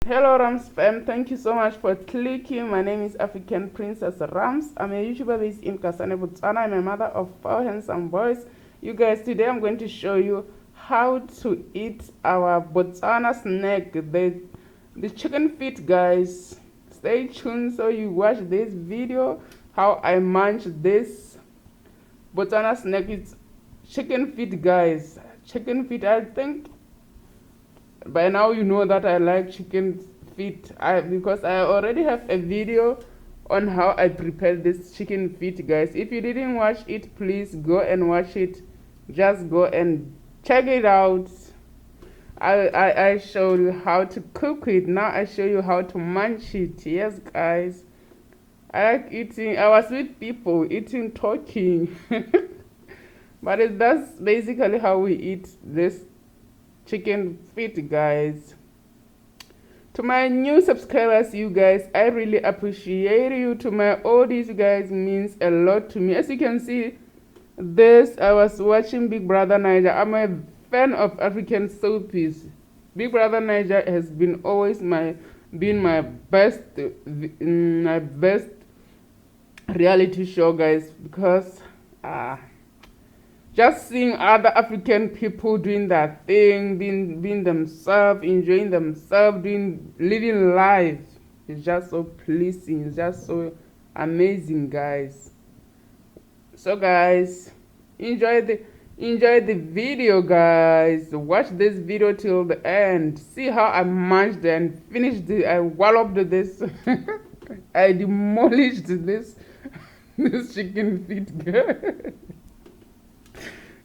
Hello Rams fam, thank you so much for clicking. My name is African Princess Rams. I'm a YouTuber based in Kasane, Botswana. I'm a mother of 4 handsome boys. You guys, today I'm going to show you how to eat our Botswana snack, the chicken feet, guys. Stay tuned so you watch this video, how I munch this Botswana snack. It's chicken feet, guys. Chicken feet, I think by now you know that I like chicken feet because I already have a video on how I prepare this chicken feet, guys. If you didn't watch it, please go and watch it. Just go and check it out. I showed you how to cook it. Now I show you how to munch it. Yes, guys, I like eating. I was with people eating, talking but that's basically how we eat this chicken feet, guys. To my new subscribers, you guys, I really appreciate you. To my oldies, you guys, means a lot to me. As you can see, this I was watching Big Brother Niger. I'm a fan of African soapies. Big Brother Niger has been always my best reality show, guys, because just seeing other African people doing that thing, being themselves, enjoying themselves, living life, it's just so pleasing. It's just so amazing, guys. So, guys, enjoy the video, guys. Watch this video till the end. See how I munched and finished it. I walloped this. I demolished this chicken feet, guys.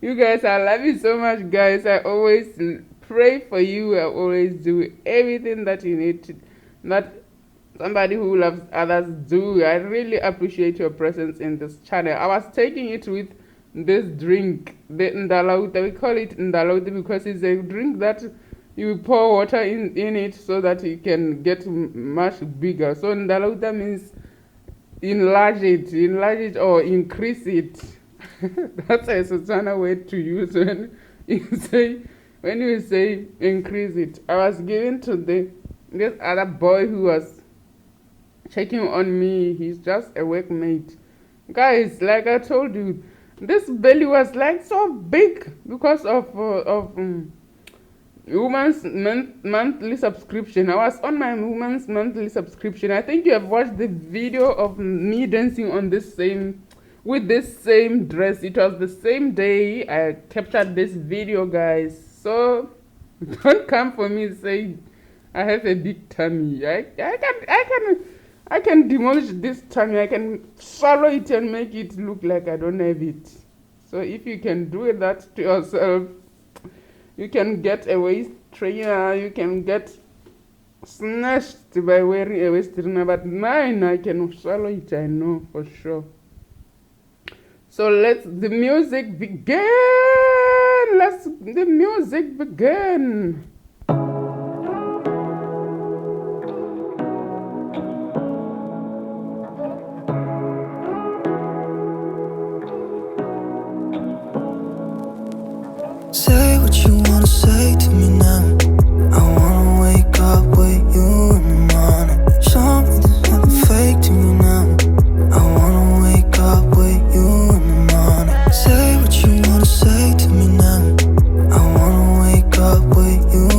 You guys, I love you so much, guys. I always pray for you. I always do everything that you need to, that somebody who loves others do. I really appreciate your presence in this channel. I was taking it with this drink, the ndalauta. We call it ndalauta because it's a drink that you pour water in it so that it can get much bigger. So ndalauta means enlarge it or increase it. That's a Setswana word to use when you say increase it. I was given to this other boy who was checking on me. He's just a workmate. Guys, like I told you, this belly was like so big because of woman's monthly subscription. I was on my woman's monthly subscription. I think you have watched the video of me dancing on with this same dress. It was the same day I captured this video, guys. So don't come for me saying I have a big tummy. I can demolish this tummy. I can swallow it and make it look like I don't have it. So if you can do that to yourself, you can get a waist trainer. You can get snatched by wearing a waist trainer. But mine, I can swallow it. I know for sure. So let the music begin. Let the music begin. Say what you wanna say to me now. I wanna wake up with you in the morning. Show me there's nothing fake to me now. I wanna wake up with you in the morning. Say what you wanna say to me now. I wanna wake up with you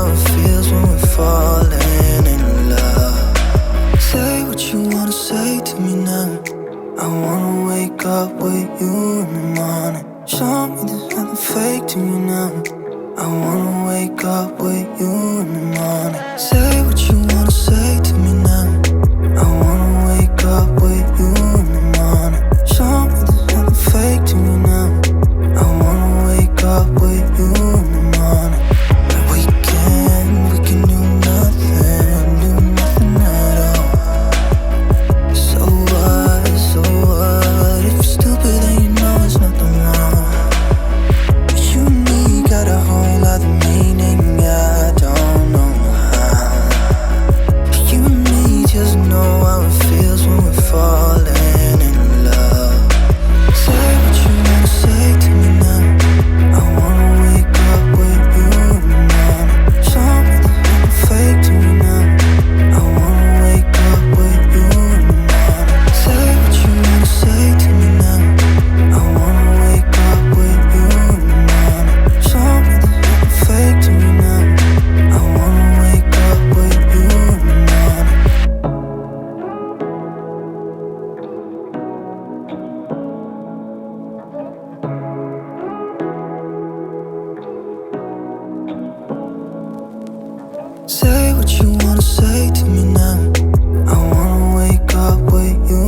how it feels when we're falling in love. Say what you wanna say to me now. I wanna wake up with you in the morning. Show me there's nothing fake to me now. I wanna wake up with you in the morning. Say what you wanna say to me now. I wanna wake up with you in the morning. Show me there's nothing fake to me now. I wanna wake up with you in the morning. We can do nothing at all. So what? If you're stupid, then you know there's nothing wrong. But you and me got a whole other meaning, I don't know how. But you and me just know how it feels when we're falling in love. Say what you wanna say to me now. I wanna wake up with you in the morning. Show me there's nothing fake to me now. I wanna wake up with you in the morning. Say what you wanna say to me now. I wanna wake up with you in the morning. Show me there's nothing fake to me now. I wanna wake up with you in the morning. Say what you wanna say to me now. I wanna wake up with you